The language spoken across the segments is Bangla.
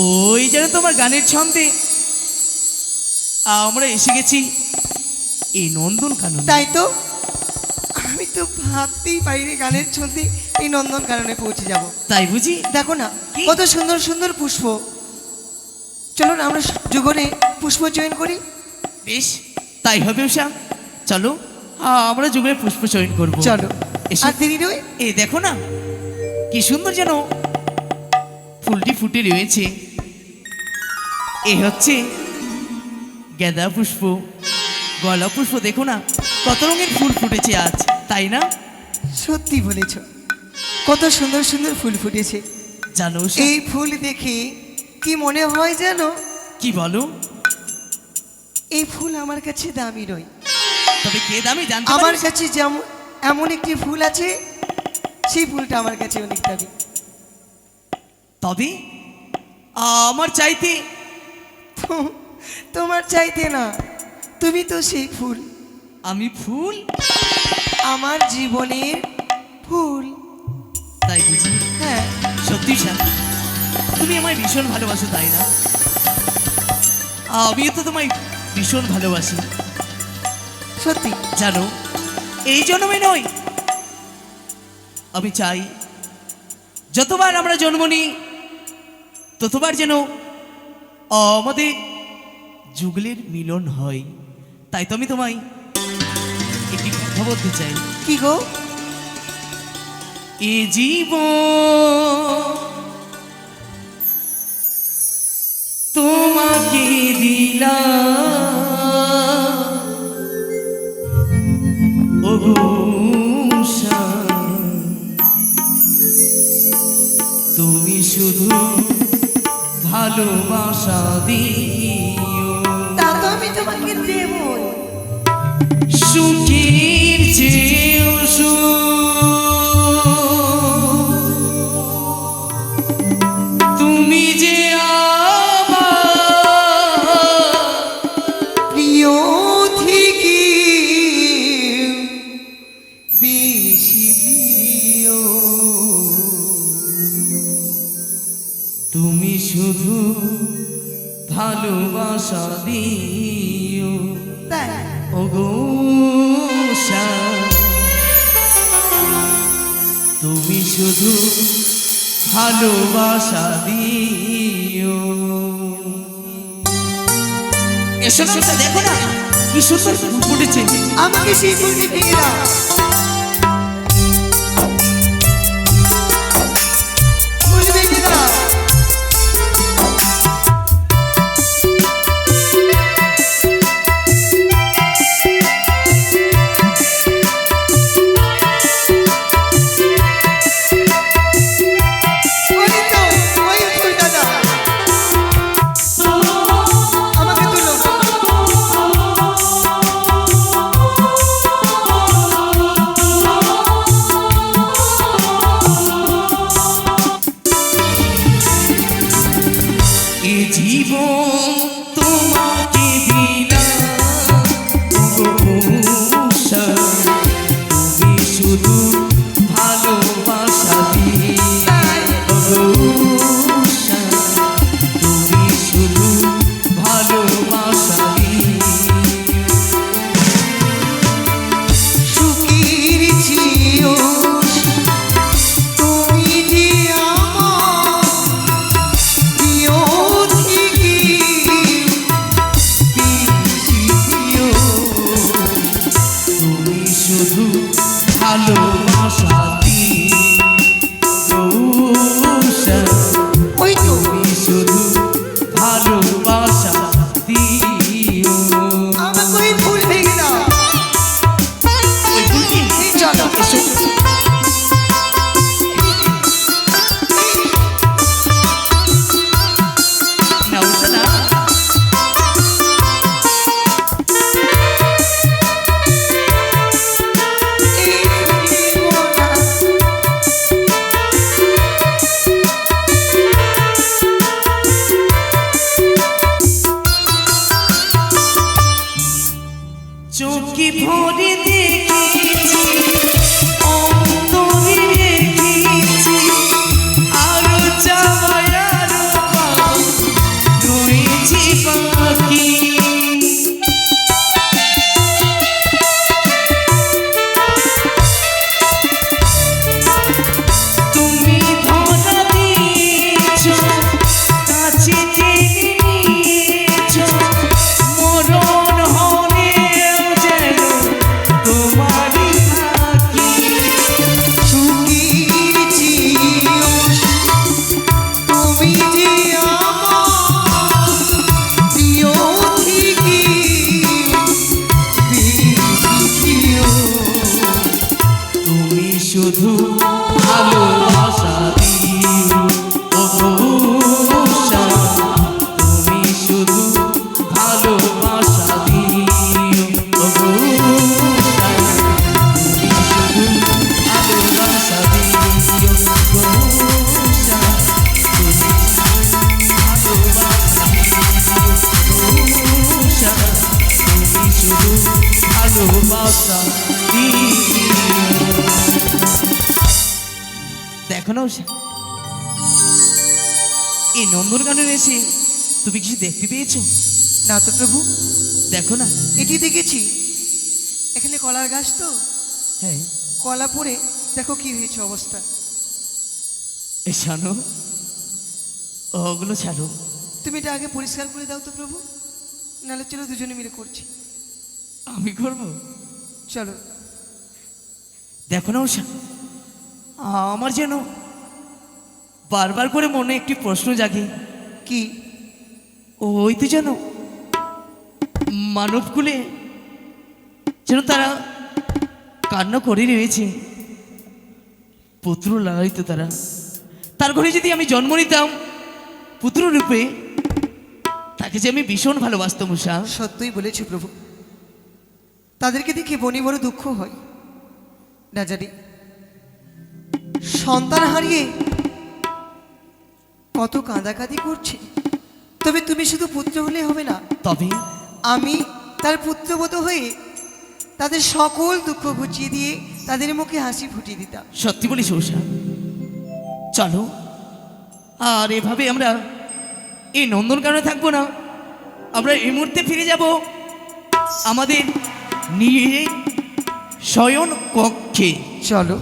ওই যেন তোমার গানের ছন্দে আমরা এসে গেছি এই নন্দনকানন। তাই তো আমি তো ভাবতেই পারিনি গানের ছন্দে এই নন্দনকাননে পৌঁছে যাব। তাই বুঝি? দেখো না কত সুন্দর সুন্দর পুষ্প। চলো না আমরা যুগনে পুষ্প চয়ন করি। বেশ তাই হবে উষা, চলো আমরা যুগনে পুষ্প চয়ন করবো। চলো। এসো। আর দেরি নয়। এ দেখো না কি সুন্দর যেন ফুলটি ফুটে রয়েছে। এ হচ্ছে গাঁদা পুষ্প, গোলাপ পুষ্প। দেখো না কত রঙের ফুল ফুটেছে আজ, তাই না? সত্যি বলেছ, কত সুন্দর সুন্দর ফুল ফুটেছে। জানো উষা, এই ফুল দেখে কি মনে হয় জানো, কি বলো? এই ফুল আমার কাছে দামি নয়। তবে কে দামি জানতে আমার পারি? কাছে যেমন এমন একটি ফুল আছে, সেই ফুলটা আমার কাছে অনেক দামি। তবে আমার চাইতে তোমার চাইতে না, তুমি তো সেই ফুল, আমি ফুল। আমার জীবনের ফুল। তাই বুঝি? হ্যাঁ, সত্যি স্যার, তুমি আমায় ভীষণ ভালোবাসো, তাই না? আমিও তো তোমায় ভীষণ ভালোবাসি, সত্যি। জানো এই জন্মে নয়, আমি চাই যতবার আমরা জন্ম নিই ততবার যেন আমাদের যুগলের মিলন হয়। তাই তো আমি তোমায় একটি কথা বলতে চাই। কি গো? এ জীবন তোমাকে দিলাম, ওগো উষা, তুমি শুধু ভালোবাসা দিও। তা তো আমি তোমাকে দেবই। সুখের চেয়েও তুমি যে আমার প্রিয় থেকে বেশি প্রিয়। তুমি শুধু ভালোবাসা দিও, তাই ওগো উষা, তুমি শুধু ভালোবাসা দিও। এসো না উষা, দেখো না কি সুন্দর ফুল ফুটেছে। আমাকে সেই ফুলটি ভেঙে দাও। ফুল ভেঙে দাও। ওই তো, ওই ফুলটা দাও। আমাকে তুলো। এ জীবন তোমাকে দিলাম, ওগো উষা, তুমি শুধু ভালোবাসা দিও, ওগো উষা, তুমি শুধু ভালোবাসা দিও। সুখের চিও তুমি যে আমার প্রিয় থেকে বেশি প্রিয়। তুমি শুধু ভালোবাসা দিও, উষা, ওই তো, তুমি শুধু ভালোবাসা দিও। আমাকে ওই ফুল ভেঙে দাও। ওই ফুলটি এই চলো। এসো। না উষা না, এই জীবনটা চোখে ভরে দেখেছি শুধু ভালোবাসা দিও ও উষা, তুমি শুধু ভালোবাসা দিও ও উষা, তুমি শুধু ভালোবাসা দিও ও উষা, তুমি ভালোবাসা দিও ও উষা, তুমি শুধু ভালোবাসা দিও। দেখো না উষা, এই নন্দনকাননে এসে তুমি কিছু দেখতে পেয়েছো? না তো প্রভু, দেখো না। এটি দেখেছি, এখানে কলার গাছ তো, হ্যাঁ, কলা পড়ে দেখো কি হয়েছে অবস্থা। এই শোনো, ওগুলো ছাড়ো। তুমি এটা আগে পরিষ্কার করে দাও তো প্রভু, নাহলে চলো দুজনে মিলে করছি। আমি করবো? চলো। দেখো না উষা, আমার যেন বারবার করে মনে একটি প্রশ্ন জাগে। কি? ওই তো যেন মানবকুলে যেন তারা কান্না করে রয়েছে, পুত্র লালিত তারা। তার ঘরে যদি আমি জন্ম নিতাম পুত্র রূপে, তাকে যে আমি ভীষণ ভালোবাসতাম উষা। সত্যই বলেছি প্রভু, তাদেরকে দেখে বনি বড় দুঃখ হয়। না জানি সন্তান হারিয়ে কত কাঁদাকাঁদি করছে, তবে তুমি শুধু পুত্র হলে হবে না, তবে আমি তার পুত্রবধূ হয়ে তাদের সকল দুঃখ ঘুচিয়ে দিয়ে তাদের মুখে হাসি ফুটিয়ে দিতাম। সত্যি বলিস উষা, চলো আর এভাবে আমরা এই নন্দনকাননে থাকবো না, আমরা এই মুহূর্তে ফিরে যাব আমাদের নিয়ে শয়ন কক্ষে। চলো।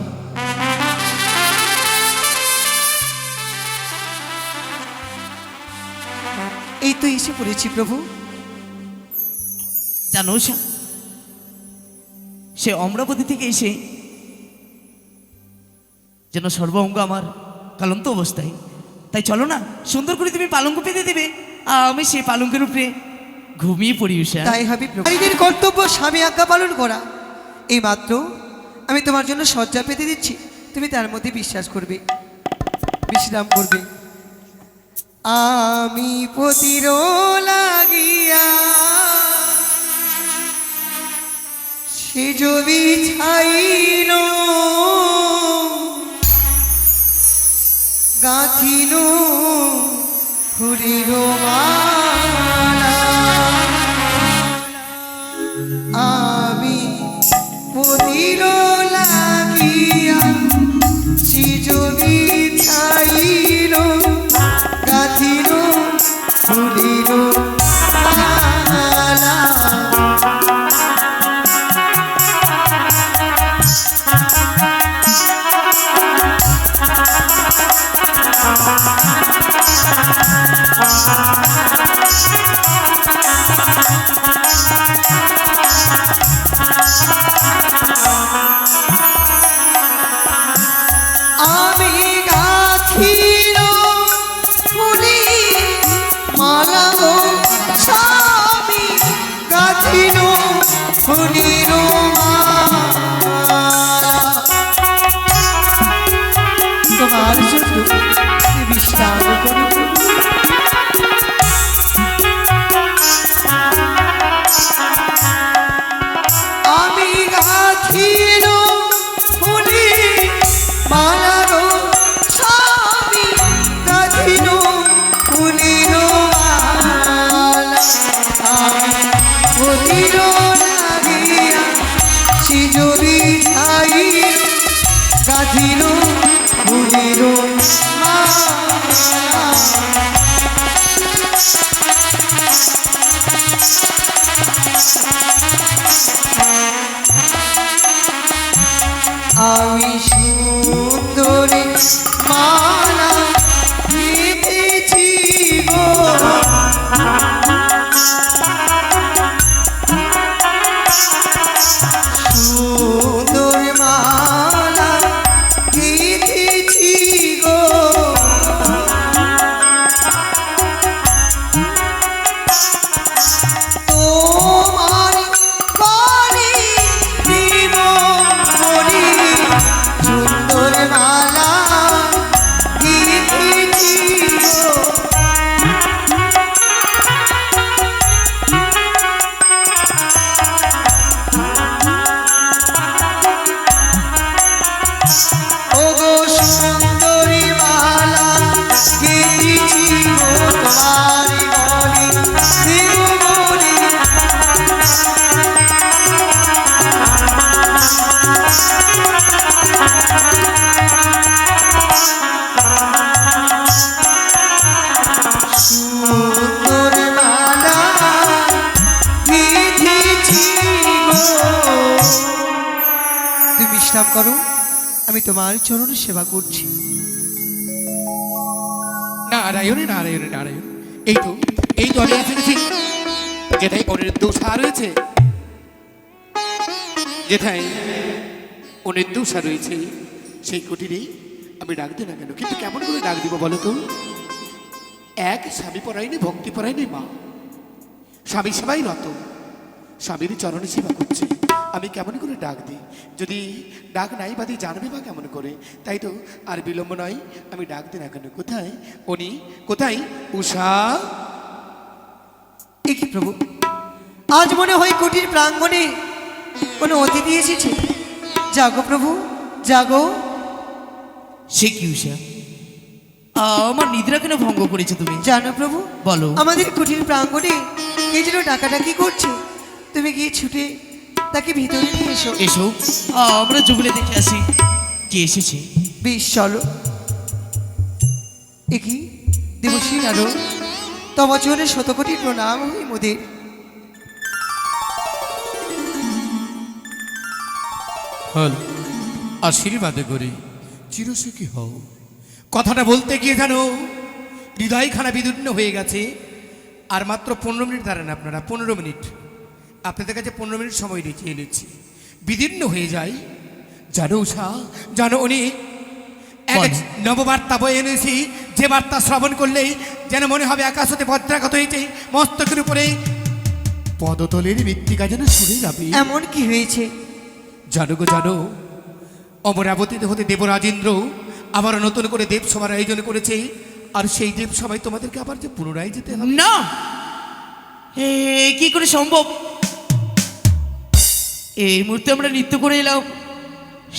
এই তো এসে পড়েছি প্রভু। জানো উষা, সে অমরাবতী থেকে এসে যেন সর্বঙ্গ আমার কালন্ত অবস্থায়। তাই চলো না, সুন্দর করে তুমি পালঙ্ক পেতে দেবে, আমি সেই পালঙ্কের উপরে ঘুমিয়ে পড়ি উষা। তাই হবে প্রভু। নারীদের কর্তব্য স্বামী আজ্ঞা পালন করা। এই মাত্র আমি তোমার জন্য শয্যা পেতে দিচ্ছি, তুমি তার মধ্যে বিশ্বাস করবে, বিশ্রাম করবে। আমি পতির লাগিয়া সেজ বিছাইল গাঁথিল ফুলির মালা, আমি পতির লাগিয়া সেজ বিছাইল গাঁথিল ফুলির মালা। আমি গাঁথিল ফুলি মালা গো স্বামী, গাঁথিল ফুলির মালা। তোমার জন্য বিশ্রাম করো। আমি গাঁথিল ফুলি মালা গো স্বামী, গাঁথিল ফুলির মালা। আমি পতির লাগিয়া সেজ বিছাইল গাঁথিল ফুলির মালা। আমি সুন্দরী মালা পেতেছি গো, সুন্দর মালা পেতেছি গো, তোমার বাড়ি দিব বলি করো, আমি তোমার চরণ সেবা করছি। নারায়ণ নারায়ণ নারায়ণ। এই তো আমি এসেছি যেটাই অনির্দোষা রয়েছে, যেটাই অনির্দোষা রয়েছে সেই কুটিরেই আমি ডাক দিই না কেন, কিন্তু কেমন করে ডাক দিব বলো তো? এক স্বামী পরায়ণী ভক্তি পরায়ণী মা, স্বামী সেবাই রত, স্বামীর চরণে সেবা করছে, আমি কেমন করে ডাক দিই? যদি ডাক নাই বাদি জানবে বা কেমন করে? তাই তো আর বিলম্ব নয়, আমি ডাক দিই না কেন। কোথায় উনি, কোথায় উষা? এ কি প্রভু, আজ মনে হয় কুটির প্রাঙ্গণে কোনো অতিথি এসেছে। জাগো প্রভু, জাগো। সে কি উষা, আমার নিদ্রা কেন ভঙ্গ করেছো তুমি? জানো প্রভু, বলো। আমাদের কুটির প্রাঙ্গণে কে যেন ডাকাডাকি করছে, তুমি গিয়ে ছুটে তাকে ভিতরে নিয়ে এসো। এসো, আমরা জুগলে দেখে আসি কে এসেছে। বেশ চলো। এ কি দেবশ্রী আরো তবচরে শতকোটি প্রণাম হই মোদের। হল আশীর্বাদ করি চিরসুখী হও। কথাটা বলতে গিয়ে জানো হৃদয়খানা বিদীর্ণ হয়ে গেছে। আর মাত্র 15 মিনিট দাঁড়ান আপনারা, 15 মিনিট আপনাদের কাছে 15 মিনিট সময় রেখে এনেছি, বিদীর্ণ হয়ে যায়। জানো উষা, জানো উনি এক বল। নববার্তা বয়ে এনেছি, যে বার্তা শ্রবণ করলেই যেন মনে হবে আকাশ হতে বজ্রাঘাত হয়েছে, মস্তকের উপরে পদতলের মৃত্তিকা যেন সরে যাবে। এমন কি হয়েছে? জানো গো জানো, অমরাবতীতে হতে দেবরাজেন্দ্র আবার নতুন করে দেবসভার আয়োজন করেছে, আর সেই দেবসভায় তোমাদেরকে আবার যে পুনরায় যেতে হবে। না, এ কি করে সম্ভব? এই মুহূর্তে আমরা নৃত্য করে এলাম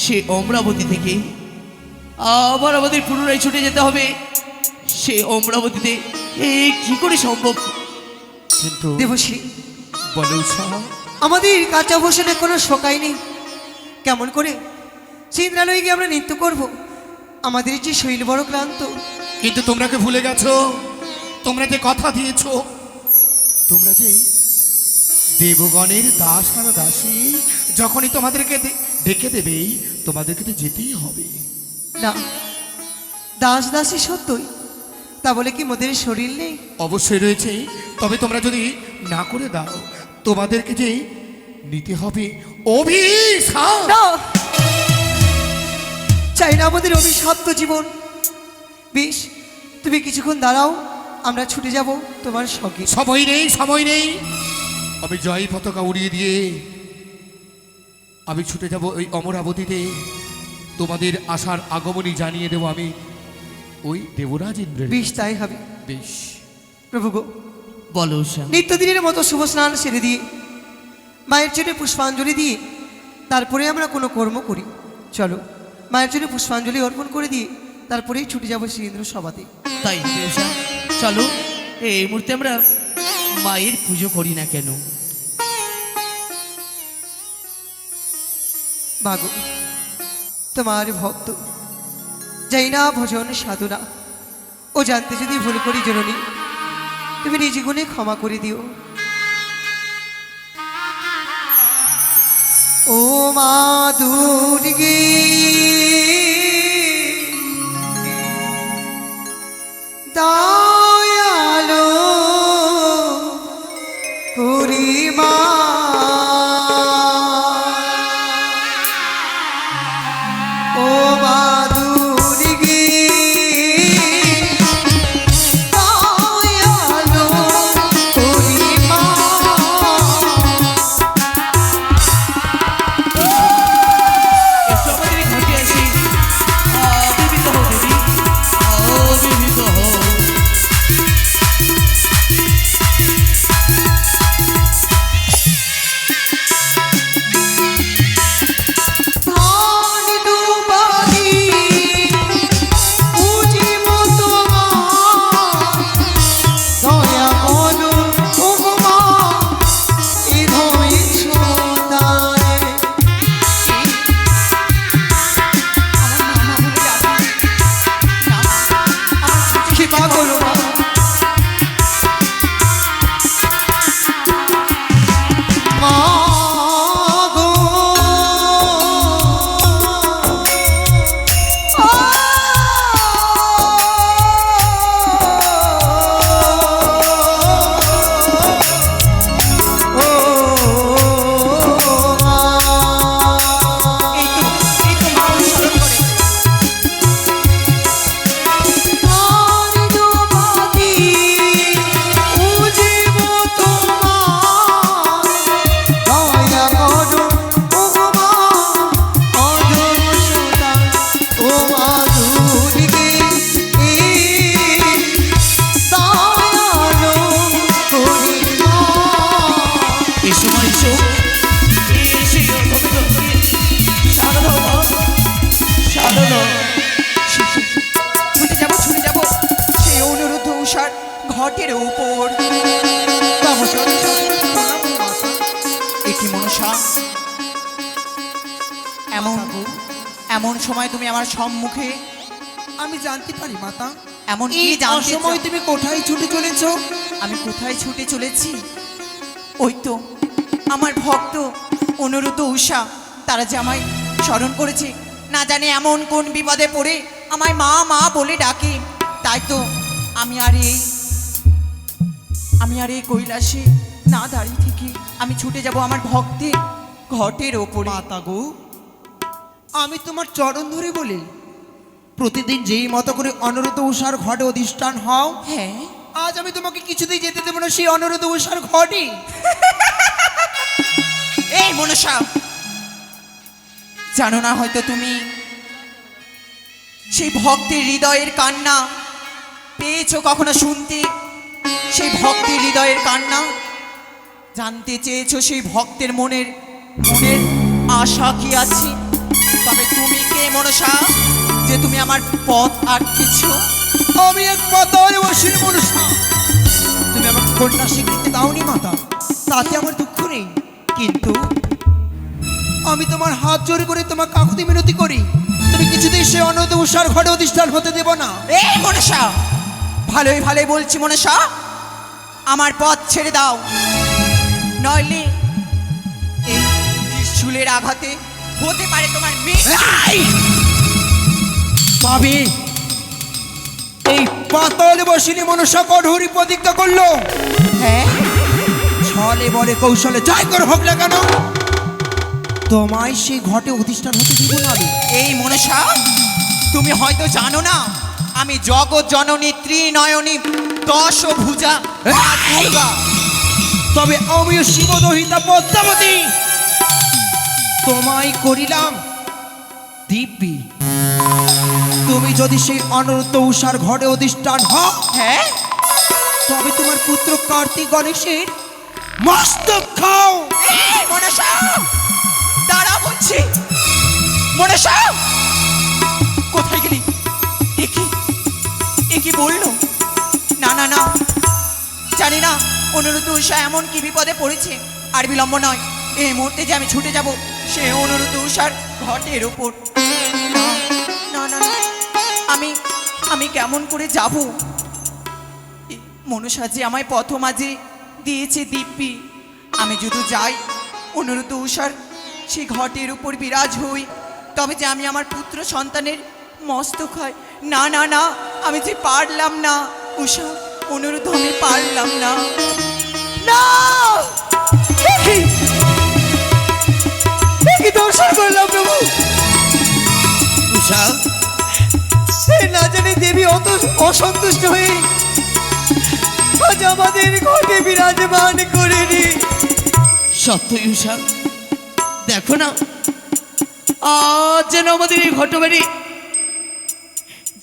সে অমরাবতী থেকে, আবার আমাদের পুনরায় ছুটে যেতে হবে সে অমরাবতীতে। এ কি করে সম্ভব? কিন্তু দেবশ্রী, বলো উষা, আমাদের কাঁচা বসনে কোনো শোকাই নেই। কেমন করে চিন্দ্রালয়ে গিয়ে আমরা নৃত্য করব? আমাদের যে শরীর বড় ক্লান্ত। কিন্তু তোমরা কি ভুলে গেছো? তোমরা যে কথা দিয়েছো, তোমরা যে দেবগণের দাস আর দাসী, যখনই তোমাদেরকে ডেকে দেবে তোমাদেরকে তো যেতেই হবে। না, দাস দাসী সত্যই, তা বলে কি মোদের শরীর নেই? অবশ্যই রয়েছে, তবে তোমরা যদি না করে দাও তোমাদেরকে যে নিতে হবে অভিশাপ। না, চাই না আমাদের অভিশপ্ত জীবন। বেশ, তুমি কিছুক্ষণ দাঁড়াও, আমরা ছুটে যাব তোমার সঙ্গে। সময় নেই, সময় নেই। আমি জয় পতাকা উড়িয়ে দিয়ে আমি ছুটে যাব ওই অমরাবতীতে, তোমাদের আসার আগমনী জানিয়ে দেব আমি ওই দেবরাজ ইন্দ্রের। বেশ, তাই হবে। বেশ প্রভু গো, বলো উষা। নিত্যদিনের মতো শুভ স্নান সেরে দিয়ে মায়ের জন্য পুষ্পাঞ্জলি দিয়ে তারপরে আমরা কোনো কর্ম করি। চলো, মায়ের জন্য পুষ্পাঞ্জলি অর্পণ করে দিয়ে তারপরেই ছুটে যাবো শ্রীন্দ্র সভাতে। তাই উষা, চলো এই মুহূর্তে আমরা মায়ের পুজো করি না কেন? মাগো, তোমার ভক্ত যাই না ভজন সাধনা ও জানতে যদি ভুল করি জননী, তুমি নিজ গুণে ক্ষমা করে দিও। ও মা দুর্গে, দয়ালো হরি মা, ও মা দুর্গে, দয়ালো হরি মা। এসো আমাদের ঘাটে সময় তুমি আমার সম্মুখে? আমি জানতে পারি মাতা এমন কি এই জানতে অসময় চাও? তুমি কোথায় ছুটে চলেছো? আমি কোথায় ছুটে চলেছি? ওই তো আমার ভক্ত অনুরুদ্ধ উষা, তারা যে আমায় স্মরণ করেছে, না জানে এমন কোন বিপদে পড়ে আমায় মা মা বলে ডাকে। তাই তো আমি আর এই কৈলাসে না দাঁড়িয়ে থেকে আমি ছুটে যাব আমার ভক্তের ঘটের ওপরে। মাতা গো, আমি তোমার চরণ ধরে বলি, প্রতিদিন যেই মতো করে অনুরোধ উষার ঘটে অধিষ্ঠান হও, হ্যাঁ, আজ আমি তোমাকে কিছুতেই যেতে দেবো না সেই অনুরোধ উষার ঘটে। এই মনসা, জানো না হয়তো তুমি সেই ভক্তের হৃদয়ের কান্না পেয়েছো কখনো শুনতে? সেই ভক্তের হৃদয়ের কান্না জানতে চেয়েছো, সেই ভক্তের মনের আশা কি আছে? তবে তুমি কে মনসা যে তুমি আমার পথ আটকেছো? আমি এক পাতার বসির মনুষ্য। তুমি আমার কন্যা স্বীকৃতি দাওনি মাতা, তাতে আমার দুঃখ নেই, কিন্তু আমি তোমার হাত জোর করে তোমার কাকুতি মিনতি করি, তুমি কিছুতেই সে অনুরোধ উষার ঘটে অধিষ্ঠান হতে দেব না। এই মনসা, ভালোই ভালোই বলছি মনসা, আমার পথ ছেড়ে দাও, নইলে এই ত্রিশূলের আঘাতে হতে পারে তোমার মৃত্যু। তবে এই পাতল বসিনী মনুষ্য কঠোরী প্রতিজ্ঞা করলো, হ্যাঁ, ছলে বলে কৌশলে যাই করে হোক না কেন, তোমায় সেই ঘটে অধিষ্ঠান হতে দিব না আমি। এই মনসা, তুমি হয়তো জানো না আমি জগৎ জননী ত্রিনয়নী দশভুজা মা দুর্গা। তবে আমিও শিবদহিতা পদ্মাবতী, তোমায় করিলাম দিব্যি। তুমি যদি সেই অনুরোধ উষার ঘটে অধিষ্ঠান হও, হ্যাঁ, তবে তোমার পুত্র কার্তিক গণেশের মস্তক খাও। এই মনসা, দাঁড়া বলছি। মনসা, কোথায় গেলি? এ কি বললো? না না না, জানি না অনুরোধ উষা এমন কি বিপদে পড়েছে। আর বিলম্ব নয়, এই মুহূর্তে যে আমি ছুটে যাব সে অনুরোধ উষার ঘটের ওপর। না না না, আমি কেমন করে যাব? মনসা যে আমায় পথ মাঝে দিয়েছে দিব্যি, আমি যদি যাই অনুরোধ উষার সেই ঘটের উপর বিরাজ হই, তবে যে আমি আমার পুত্র সন্তানের মস্তক হয়। না না না, আমি যে পারলাম না উষা, অনুরোধ আমি পারলাম না। না, কি দর্শন করলাম প্রভু, উষা, সে না জানি দেবী অত অসন্তুষ্ট হয়ে আজ আমাদের ঘটে বিরাজমান করেনি। সত্যই উষা, দেখো না আজ যেন আমাদের এই ঘটবাড়ি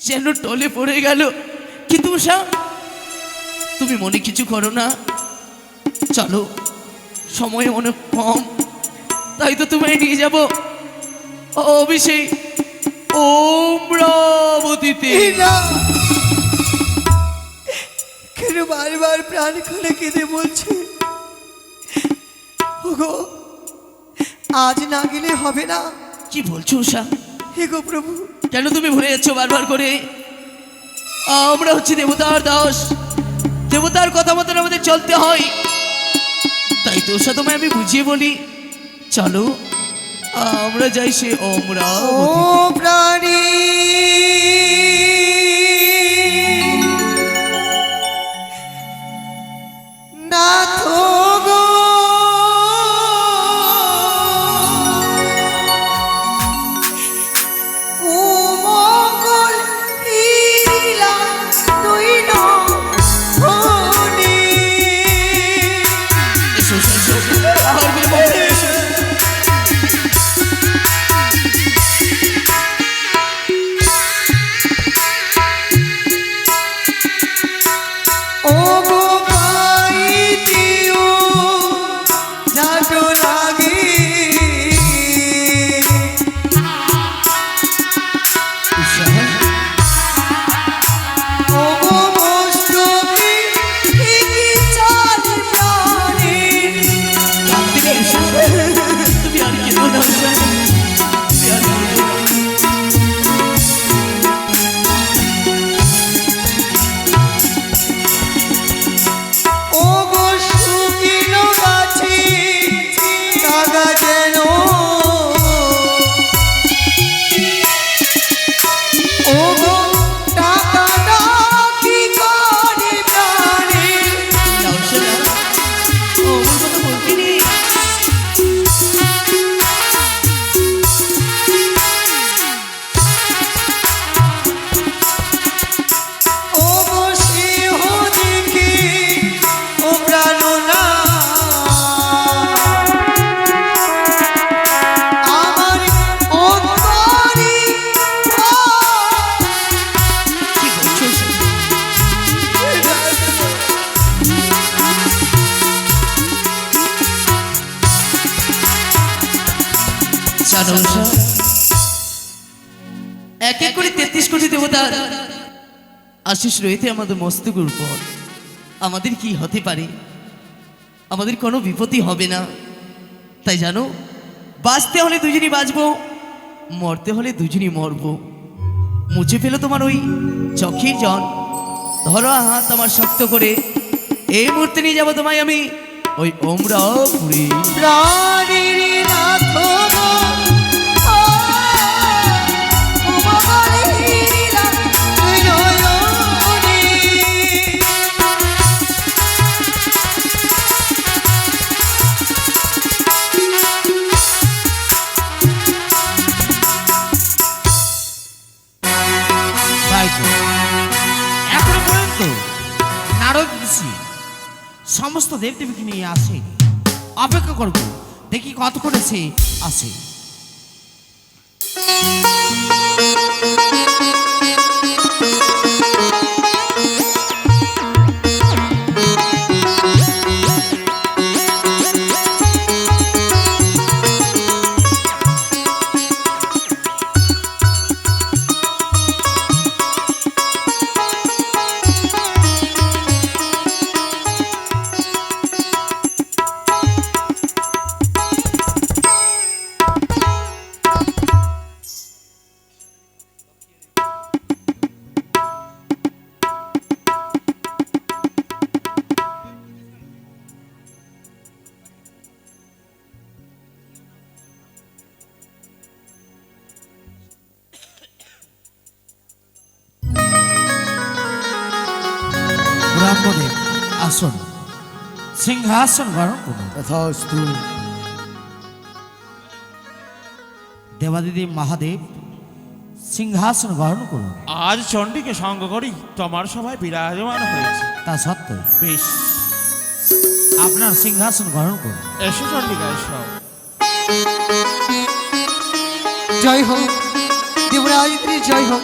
যেন টলে পড়ে গেল। কিন্তু উষা, তুমি মনে কিছু করো না, চলো, সময় অনেক কম, তাই তো তোমায় নিয়ে যাব অভিষেক অমরাবতীতে। না, কেন বারবার প্রাণ খুলে কেঁদে বলছে, ওগো আজ না গেলে হবে না? কি বলছো উষা? হে গো প্রভু, কেন তুমি ভুলে যাচ্ছ বারবার করে? আমরা হচ্ছি দেবতার দাস, দেবতার কথা মতন আমাদের চলতে হয়। তাই তো উষা তোমায় আমি বুঝিয়ে বলি, চলো আমরা যাই সে ও অমরাবতীতে। প্রাণী নাথ গো, কুমঙ্গল হিলা দৈন ধনে। এসো, এসো, এসো, এসো। আর বিলম্ব করো না, এসো। এক এক করে 33 কোটি দেবতার আশিস রয়েছে আমাদের মস্তকের উপর। আমাদের কি হতে পারে? আমাদের কোনো বিপত্তি হবে না। তাই জানো, বাঁচতে হলে দুজনই বাঁচবো, মরতে হলে দুজনই মরবো। মুছে ফেলো তোমার ওই চোখের জল, ধরো হাত আমার শক্ত করে, এই মুহূর্তে নিয়ে যাবো তোমায় আমি ওই অমরাপুরে। প্রাণের নাথ গো, ও মহাবীর নয়নে। তাই তো এখনো পর্যন্ত নারদ ঋষি সমস্ত দেবদেবীকে নিয়ে আসে। অপেক্ষা করবো, দেখি কতক্ষণে সে আসে। ব্রাহ্মণের আসন সিংহাসন গ্রহণ করুন। তথাস্তু। দেবাদিদেব মহাদেব সিংহাসন গ্রহণ করুন। আজ চণ্ডীকে সঙ্গ করি তোমার সভায় বিরাজমান হয়েছে। তা সত্ত্বেও বেশ, আপনার সিংহাসন গ্রহণ করুন। এসো চণ্ডিকা এসো। জয় হোক দেবরাজ জয় হোক।